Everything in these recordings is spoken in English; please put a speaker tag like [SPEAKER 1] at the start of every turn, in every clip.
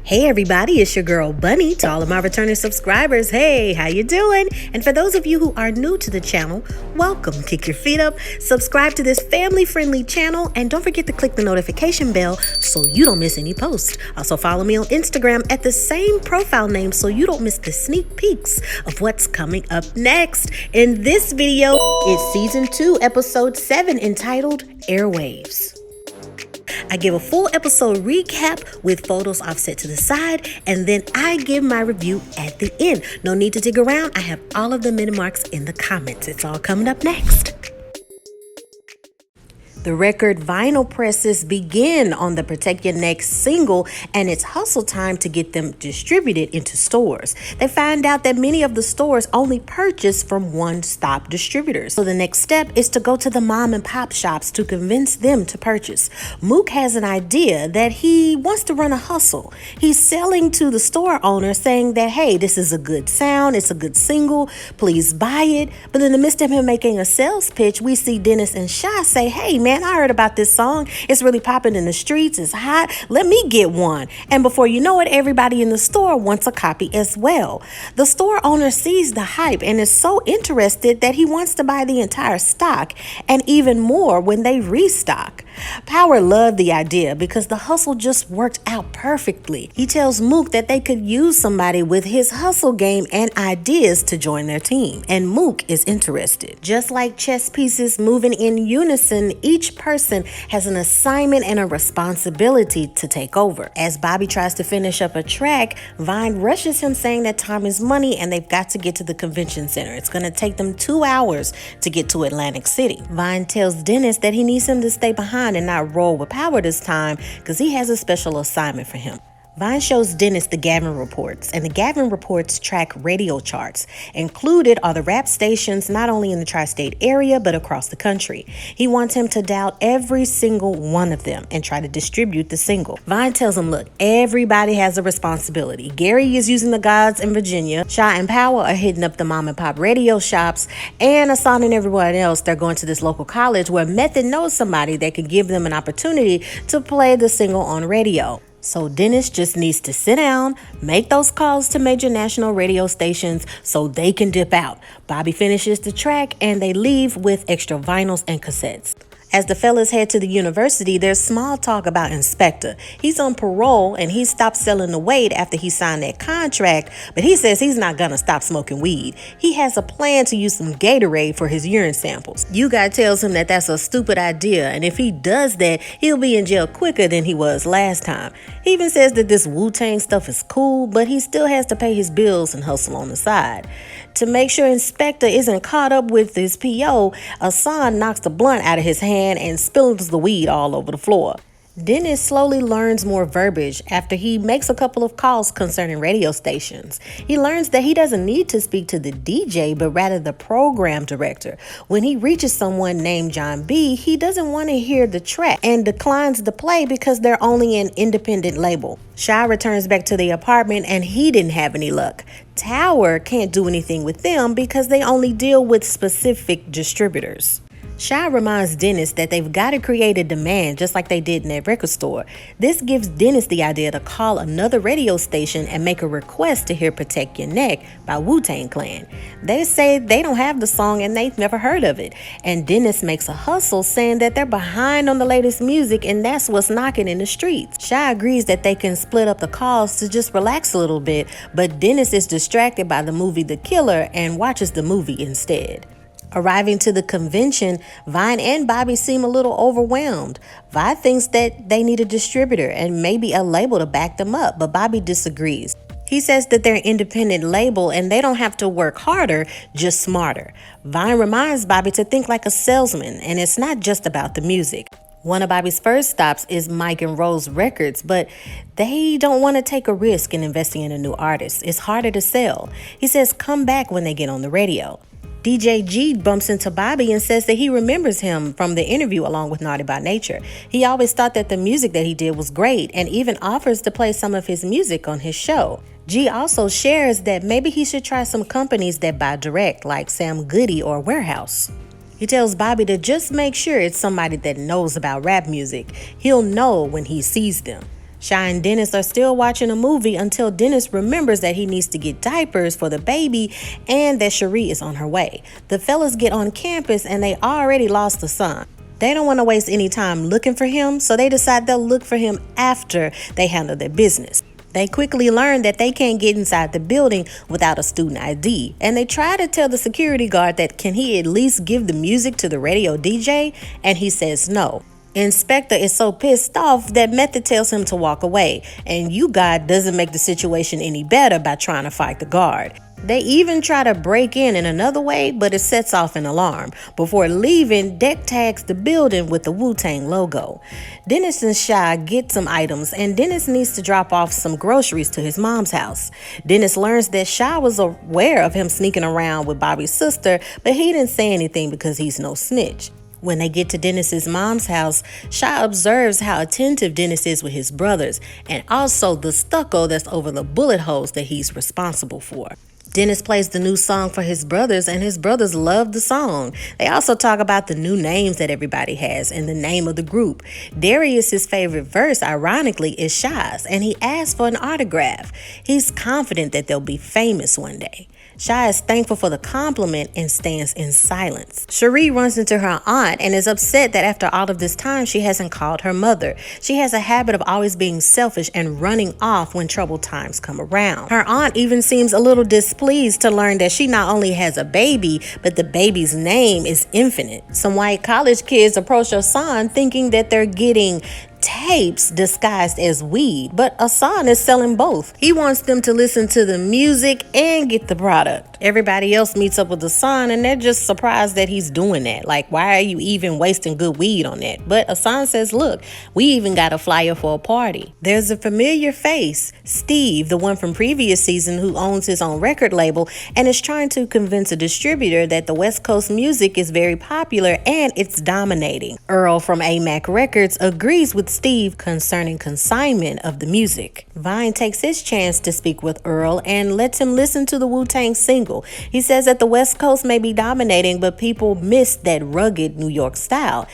[SPEAKER 1] Hey everybody, it's your girl Bunny. To all of my returning subscribers, hey, how you doing? And for those of you who are new to the channel, welcome. Kick your feet up, subscribe to this family-friendly channel, and don't forget to click the notification bell so you don't miss any posts. Also follow me on Instagram at the same profile name so you don't miss the sneak peeks of what's coming up next. In this video, it's season 2, episode 7, entitled Airwaves. I give a full episode recap with photos offset to the side, and then I give my review at the end. No need to dig around. I have all of the minute marks in the comments. It's all coming up next. The record vinyl presses begin on the Protect Your Neck single, and it's hustle time to get them distributed into stores. They find out that many of the stores only purchase from one-stop distributors. So the next step is to go to the mom and pop shops to convince them to purchase. Mook has an idea that he wants to run a hustle. He's selling to the store owner saying that, hey, this is a good sound, it's a good single, please buy it. But in the midst of him making a sales pitch, we see Dennis and Shy say, hey man, I heard about this song. It's really popping in the streets. It's hot. Let me get one. And before you know it, everybody in the store wants a copy as well. The store owner sees the hype and is so interested that he wants to buy the entire stock and even more when they restock. Power loved the idea because the hustle just worked out perfectly. He tells Mook that they could use somebody with his hustle game and ideas to join their team. And Mook is interested. Just like chess pieces moving in unison, each person has an assignment and a responsibility to take over. As Bobby tries to finish up a track, Vine rushes him saying that time is money and they've got to get to the convention center. It's going to take them 2 hours to get to Atlantic City. Vine tells Dennis that he needs him to stay behind and not roll with Power this time because he has a special assignment for him. Vine shows Dennis the Gavin Reports, and the Gavin Reports track radio charts. Included are the rap stations not only in the tri-state area, but across the country. He wants him to dial every single one of them and try to distribute the single. Vine tells him, look, everybody has a responsibility. Gary is using the gods in Virginia. Shy and Power are hitting up the mom and pop radio shops, and Asan and everyone else, they're going to this local college where Method knows somebody that could give them an opportunity to play the single on radio. So Dennis just needs to sit down, make those calls to major national radio stations so they can dip out. Bobby finishes the track and they leave with extra vinyls and cassettes. As the fellas head to the university, there's small talk about Inspector. He's on parole and he stopped selling the weed after he signed that contract, but he says he's not gonna stop smoking weed. He has a plan to use some Gatorade for his urine samples. U-Guy tells him that that's a stupid idea, and if he does that, he'll be in jail quicker than he was last time. He even says that this Wu-Tang stuff is cool, but he still has to pay his bills and hustle on the side. To make sure Inspector isn't caught up with his P.O., Asan knocks the blunt out of his hand and spills the weed all over the floor. Dennis slowly learns more verbiage after he makes a couple of calls concerning radio stations. He learns that he doesn't need to speak to the DJ, but rather the program director. When he reaches someone named John B., he doesn't want to hear the track and declines the play because they're only an independent label. Shy returns back to the apartment and he didn't have any luck. Tower can't do anything with them because they only deal with specific distributors. Shy reminds Dennis that they've got to create a demand just like they did in that record store. This gives Dennis the idea to call another radio station and make a request to hear Protect Your Neck by Wu-Tang Clan. They say they don't have the song and they've never heard of it. And Dennis makes a hustle saying that they're behind on the latest music and that's what's knocking in the streets. Shy agrees that they can split up the calls to just relax a little bit, but Dennis is distracted by the movie The Killer and watches the movie instead. Arriving to the convention, Vine and Bobby seem a little overwhelmed. Vine thinks that they need a distributor and maybe a label to back them up, but Bobby disagrees. He says that they're an independent label and they don't have to work harder, just smarter. Vine reminds Bobby to think like a salesman, and it's not just about the music. One of Bobby's first stops is Mike and Rose Records, but they don't want to take a risk in investing in a new artist. It's harder to sell. He says come back when they get on the radio. DJ G bumps into Bobby and says that he remembers him from the interview along with Naughty by Nature. He always thought that the music that he did was great and even offers to play some of his music on his show. G also shares that maybe he should try some companies that buy direct like Sam Goody or Warehouse. He tells Bobby to just make sure it's somebody that knows about rap music. He'll know when he sees them. Shy and Dennis are still watching a movie until Dennis remembers that he needs to get diapers for the baby and that Sheree is on her way. The fellas get on campus and they already lost the son. They don't want to waste any time looking for him, so they decide they'll look for him after they handle their business. They quickly learn that they can't get inside the building without a student ID, and they try to tell the security guard that can he at least give the music to the radio DJ, and he says no. Inspector is so pissed off that Method tells him to walk away, and U-God doesn't make the situation any better by trying to fight the guard. They even try to break in another way, but it sets off an alarm. Before leaving, Deck tags the building with the Wu-Tang logo. Dennis and Shy get some items, and Dennis needs to drop off some groceries to his mom's house. Dennis learns that Shy was aware of him sneaking around with Bobby's sister, but he didn't say anything because he's no snitch. When they get to Dennis's mom's house, Shy observes how attentive Dennis is with his brothers, and also the stucco that's over the bullet holes that he's responsible for. Dennis plays the new song for his brothers, and his brothers love the song. They also talk about the new names that everybody has and the name of the group. Darius's favorite verse, ironically, is Shy's, and he asks for an autograph. He's confident that they'll be famous one day. Shy is thankful for the compliment and stands in silence. Sheree runs into her aunt and is upset that after all of this time she hasn't called her mother. She has a habit of always being selfish and running off when troubled times come around. Her aunt even seems a little displeased to learn that she not only has a baby, but the baby's name is Infinite. Some white college kids approach Hassan thinking that they're getting tapes disguised as weed, but Hassan is selling both. He wants them to listen to the music and get the product. Everybody else meets up with Hassan and they're just surprised that he's doing that. Like, why are you even wasting good weed on that? But Hassan says, look, we even got a flyer for a party. There's a familiar face, Steve, the one from previous season who owns his own record label and is trying to convince a distributor that the West Coast music is very popular and it's dominating. Earl from AMAC Records agrees with Steve concerning consignment of the music. Vine takes his chance to speak with Earl and lets him listen to the Wu-Tang single. He says that the West Coast may be dominating, but people miss that rugged New York style.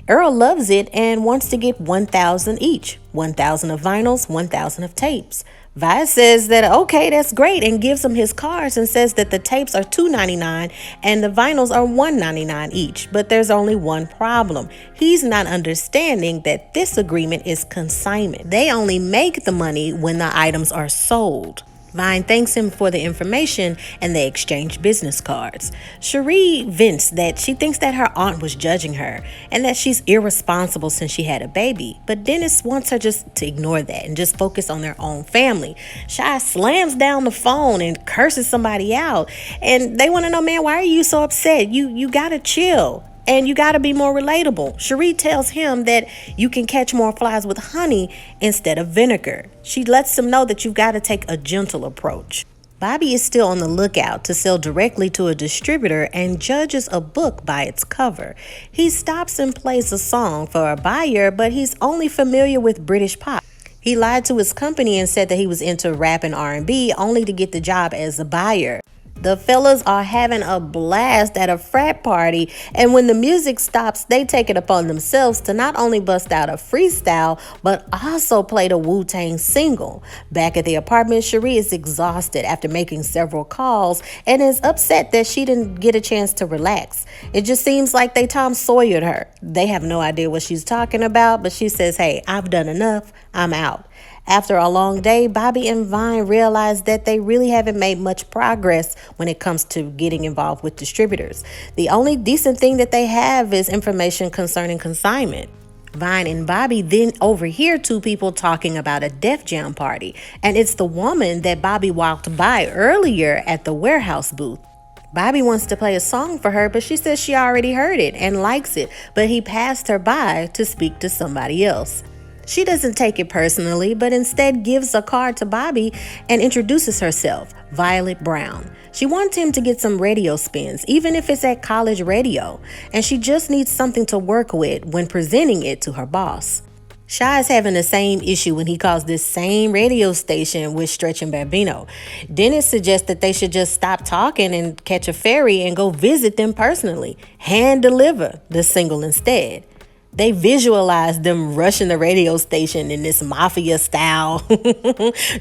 [SPEAKER 1] Earl loves it and wants to get 1,000 each, 1,000 of vinyls, 1,000 of tapes. Vi says that okay, that's great, and gives him his cards and says that the tapes are $2.99 and the vinyls are $1.99 each. But there's only one problem. He's not understanding that this agreement is consignment. They only make the money when the items are sold. Vine thanks him for the information and they exchange business cards. Sheree vents that she thinks that her aunt was judging her and that she's irresponsible since she had a baby. But Dennis wants her just to ignore that and just focus on their own family. Shy slams down the phone and curses somebody out. And they want to know, man, why are you so upset? You gotta chill. And you got to be more relatable. Sheree tells him that you can catch more flies with honey instead of vinegar. She lets him know that you've got to take a gentle approach. Bobby is still on the lookout to sell directly to a distributor and judges a book by its cover. He stops and plays a song for a buyer, but he's only familiar with British pop. He lied to his company and said that he was into rap and R&B only to get the job as a buyer. The fellas are having a blast at a frat party, and when the music stops, they take it upon themselves to not only bust out a freestyle, but also play the Wu-Tang single. Back at the apartment, Sheree is exhausted after making several calls and is upset that she didn't get a chance to relax. It just seems like they Tom Sawyered her. They have no idea what she's talking about, but she says, hey, I've done enough, I'm out. After a long day, Bobby and Vine realize that they really haven't made much progress when it comes to getting involved with distributors. The only decent thing that they have is information concerning consignment. Vine and Bobby then overhear two people talking about a Def Jam party, and it's the woman that Bobby walked by earlier at the warehouse booth. Bobby wants to play a song for her, but she says she already heard it and likes it, but he passed her by to speak to somebody else. She doesn't take it personally, but instead gives a card to Bobby and introduces herself, Violet Brown. She wants him to get some radio spins, even if it's at college radio, and she just needs something to work with when presenting it to her boss. Shy is having the same issue when he calls this same radio station with Stretch and Bambino. Dennis suggests that they should just stop talking and catch a ferry and go visit them personally, hand deliver the single instead. They visualize them rushing the radio station in this mafia style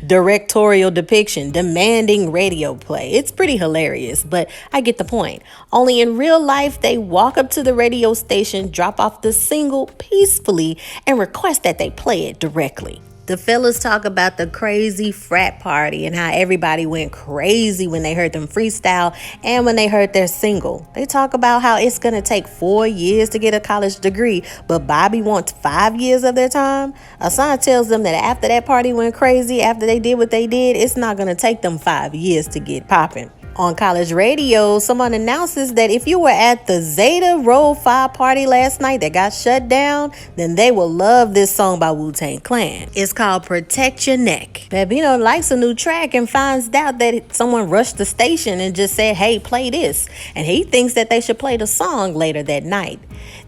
[SPEAKER 1] directorial depiction, demanding radio play. It's pretty hilarious, but I get the point. Only in real life, they walk up to the radio station, drop off the single peacefully, and request that they play it directly. The fellas talk about the crazy frat party and how everybody went crazy when they heard them freestyle and when they heard their single. They talk about how it's going to take 4 years to get a college degree, but Bobby wants 5 years of their time. A sign tells them that after that party went crazy, after they did what they did, it's not going to take them 5 years to get popping. On college radio, someone announces that if you were at the Zeta Roll 5 party last night that got shut down, then they will love this song by Wu-Tang Clan. It's called Protect Your Neck. Babino likes a new track and finds out that someone rushed the station and just said, hey, play this. And he thinks that they should play the song later that night.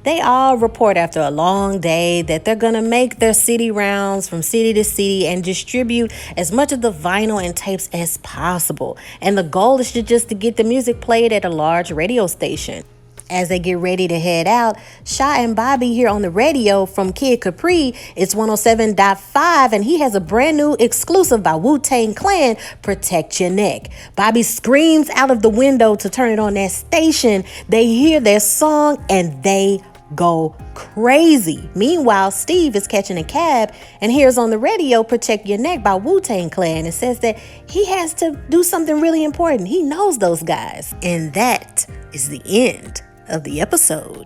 [SPEAKER 1] They all report after a long day that they're going to make their city rounds from city to city and distribute as much of the vinyl and tapes as possible. And the goal is just to get the music played at a large radio station. As they get ready to head out, Sha and Bobby hear on the radio from Kid Capri, it's 107.5, and he has a brand new exclusive by Wu-Tang Clan, Protect Your Neck. Bobby screams out of the window to turn it on that station. They hear their song and they go crazy. Meanwhile, Steve is catching a cab and hears on the radio Protect Your Neck by Wu-Tang Clan and says that he has to do something really important. He knows those guys. And that is the end of the episode.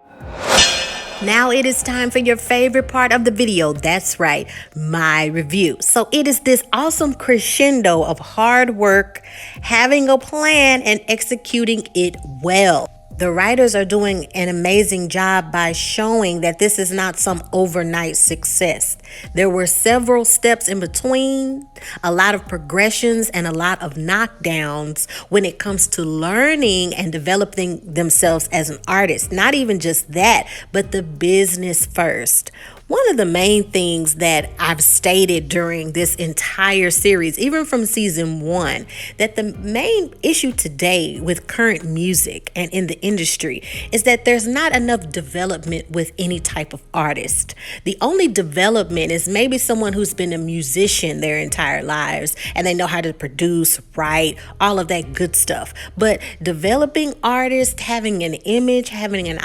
[SPEAKER 1] Now it is time for your favorite part of the video. That's right, my review. So it is this awesome crescendo of hard work, having a plan, and executing it well. The writers are doing an amazing job by showing that this is not some overnight success. There were several steps in between, a lot of progressions, and a lot of knockdowns when it comes to learning and developing themselves as an artist. Not even just that, but the business first. One of the main things that I've stated during this entire series, even from season 1, that the main issue today with current music and in the industry is that there's not enough development with any type of artist. The only development is maybe someone who's been a musician their entire lives and they know how to produce, write, all of that good stuff. But developing artists, having an image, having an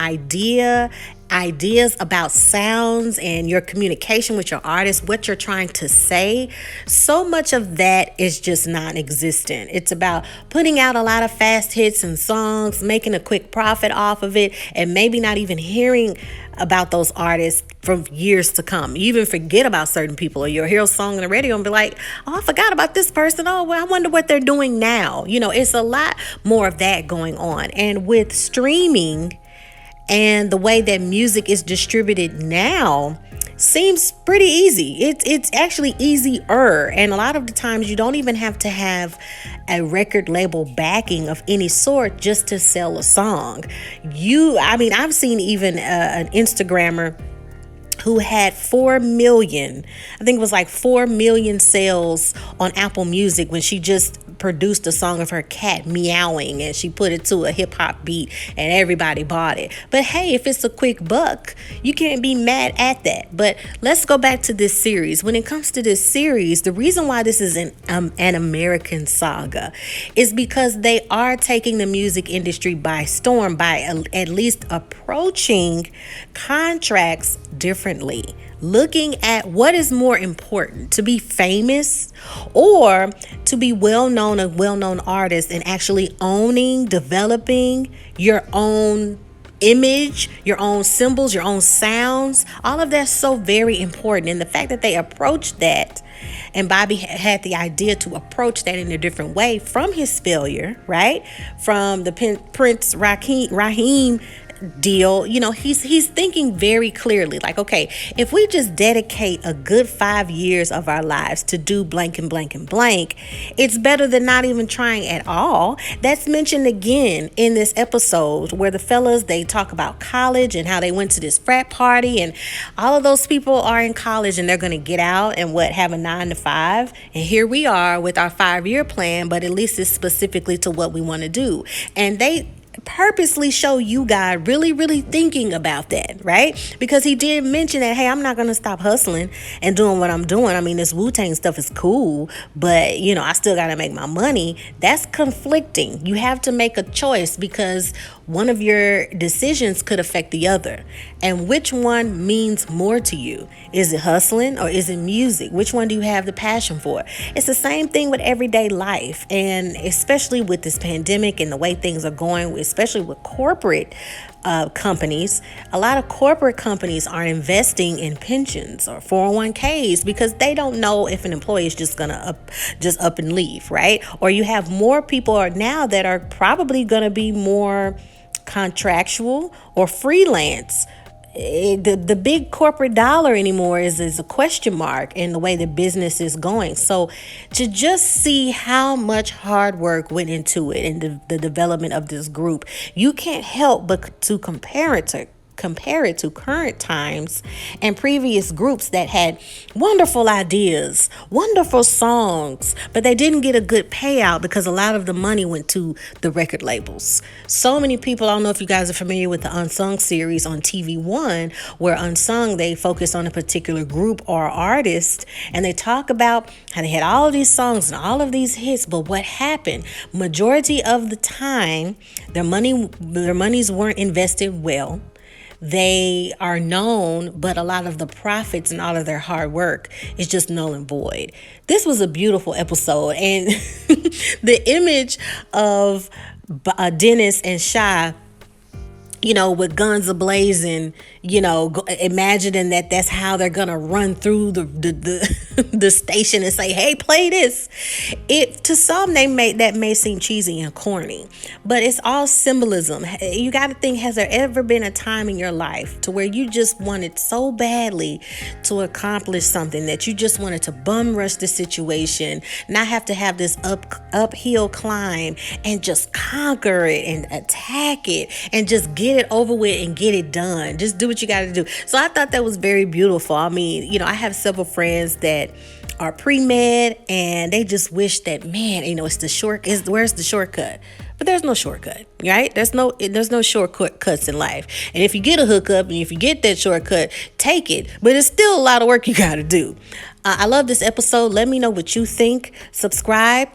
[SPEAKER 1] ideas about sounds and your communication with your artist, what you're trying to say, so much of that is just non-existent. It's about putting out a lot of fast hits and songs, making a quick profit off of it, and maybe not even hearing about those artists for years to come. You even forget about certain people, or you'll hear a song on the radio and be like, oh, I forgot about this person. Oh, well, I wonder what they're doing now. You know, it's a lot more of that going on. And with streaming and the way that music is distributed now seems pretty easy. It's actually easier. And a lot of the times you don't even have to have a record label backing of any sort just to sell a song. I've seen even an Instagrammer who had 4 million, I think it was like 4 million sales on Apple Music when she just produced a song of her cat meowing and she put it to a hip hop beat and everybody bought it. But hey, if it's a quick buck, you can't be mad at that. But let's go back to this series. When it comes to this series, the reason why this is an American saga is because they are taking the music industry by storm by at least approaching contracts differently, looking at what is more important, to be famous or to be well-known, a well-known artist, and actually owning, developing your own image, your own symbols, your own sounds. All of that's so very important. And the fact that they approached that, and Bobby had the idea to approach that in a different way from his failure, right? From the Prince Raheem deal, he's thinking very clearly, like, okay, if we just dedicate a good 5 years of our lives to do blank and blank and blank, it's better than not even trying at all. That's mentioned again in this episode where the fellas, they talk about college and how they went to this frat party, and all of those people are in college and they're going to get out and have a 9 to 5, and here we are with our 5-year plan, but at least it's specifically to what we want to do. And they purposely show you God really, really thinking about that, right? Because he did mention that, hey, I'm not going to stop hustling and doing what I'm doing. I mean, this Wu-Tang stuff is cool, but, I still got to make my money. That's conflicting. You have to make a choice because one of your decisions could affect the other. And which one means more to you? Is it hustling or is it music? Which one do you have the passion for? It's the same thing with everyday life. And especially with this pandemic and the way things are going, especially with corporate companies, a lot of corporate companies are investing in pensions or 401ks because they don't know if an employee is just gonna up and leave, right? Or you have more people now that are probably gonna be more contractual or freelance. The big corporate dollar anymore is a question mark in the way the business is going. So to just see how much hard work went into it and the development of this group, you can't help but to compare it to current times and previous groups that had wonderful ideas, wonderful songs, but they didn't get a good payout because a lot of the money went to the record labels. So many people, I don't know if you guys are familiar with the Unsung series on TV One, where Unsung, they focus on a particular group or artist, and they talk about how they had all of these songs and all of these hits, but what happened? Majority of the time, their monies weren't invested well. They are known, but a lot of the profits and all of their hard work is just null and void. This was a beautiful episode, and the image of Dennis and Shy, with guns ablazing, imagining that's how they're gonna run through the station and say, "Hey, play this." To some that may seem cheesy and corny, but it's all symbolism. You got to think: has there ever been a time in your life to where you just wanted so badly to accomplish something that you just wanted to bum rush the situation, not have to have this uphill climb, and just conquer it and attack it and just get it over with and get it done? Just do what you got to do. So I thought that was very beautiful. I mean, I have several friends that are pre-med and they just wish that, man, it's where's the shortcut? But there's no shortcut, right? There's no shortcuts in life. And if you get a hookup and if you get that shortcut, take it. But it's still a lot of work you got to do. I love this episode. Let me know what you think. Subscribe.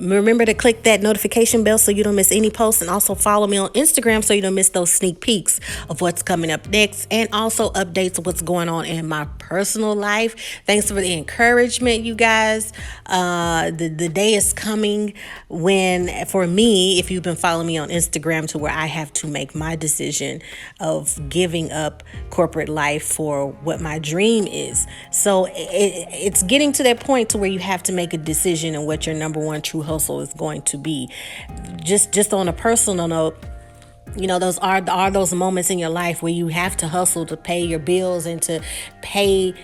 [SPEAKER 1] Remember to click that notification bell so you don't miss any posts, and also follow me on Instagram so you don't miss those sneak peeks of what's coming up next, and also updates of what's going on in my personal life. Thanks for the encouragement, you guys. The day is coming when, for me, if you've been following me on Instagram, to where I have to make my decision of giving up corporate life for what my dream is. So it's getting to that point to where you have to make a decision on what your number one true hustle is going to be. Just on a personal note, those are those moments in your life where you have to hustle to pay your bills and to pay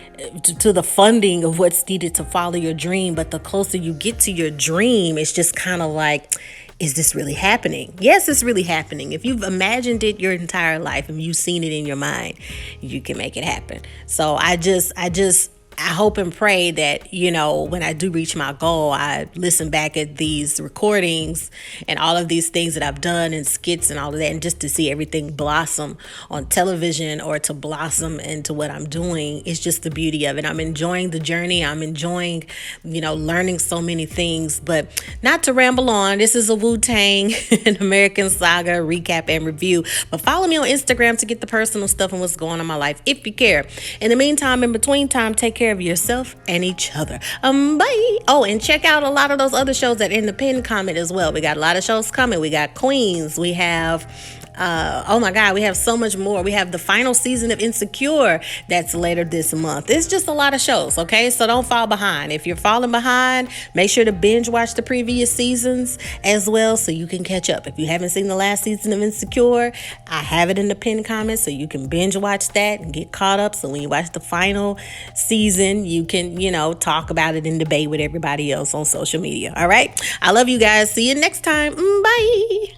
[SPEAKER 1] to the funding of what's needed to follow your dream. But the closer you get to your dream, it's just kind of like, is this really happening? Yes, it's really happening. If you've imagined it your entire life and you've seen it in your mind, you can make it happen. So I hope and pray that, when I do reach my goal, I listen back at these recordings and all of these things that I've done and skits and all of that, and just to see everything blossom on television or to blossom into what I'm doing. It's just the beauty of it. I'm enjoying the journey. I'm enjoying, learning so many things. But not to ramble on, this is a Wu-Tang and American Saga recap and review. But follow me on Instagram to get the personal stuff and what's going on in my life if you care. In the meantime, in between time, take care of yourself and each other. Bye. Oh, and check out a lot of those other shows that are in the pinned comment as well. We got a lot of shows coming. We got Queens. We have oh my God, we have so much more. We have the final season of Insecure that's later this month. It's just a lot of shows, okay? So don't fall behind. If you're falling behind, make sure to binge watch the previous seasons as well so you can catch up. If you haven't seen the last season of Insecure, I have it in the pinned comments so you can binge watch that and get caught up. So when you watch the final season, you can, talk about it and debate with everybody else on social media. All right? I love you guys. See you next time. Bye.